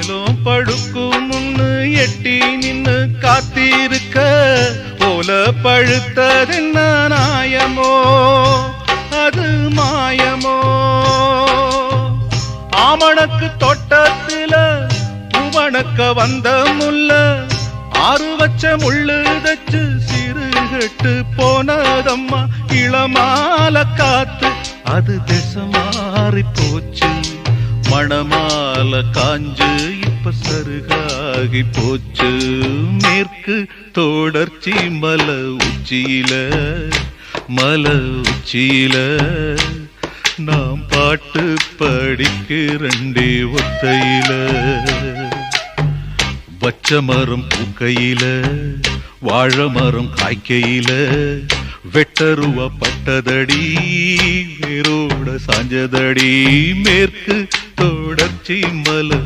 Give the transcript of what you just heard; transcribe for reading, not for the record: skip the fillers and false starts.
ஏலும் பழுக்கும் முன்னு எட்டி நின்னு காத்திருக்க போல பழுத்ததென்ன நாயமோ அது மாயமோ ஆமணக்கு தோட்டத்தில பூவணக்க வந்த முல்ல ஆறு வச்ச முள்ளு தச்சு சிறுகட்டு போனதம்மா இளமால காத்து அது திசை மாறி போச்சு மணமால காஞ்சு இப்ப சருகாகி போச்சு மேற்கு தொடர்ச்சி மலை உச்சியில நாம் பாட்டு படிக்கிறண்டே ஒத்தையில பச்ச மரம் பூக்கையில வாழை மரம் காய்க்கையில வெட்டருவா பட்டதடி வேரோட சாஞ்சதடி மேற்கு தொடர்ச்சி மலை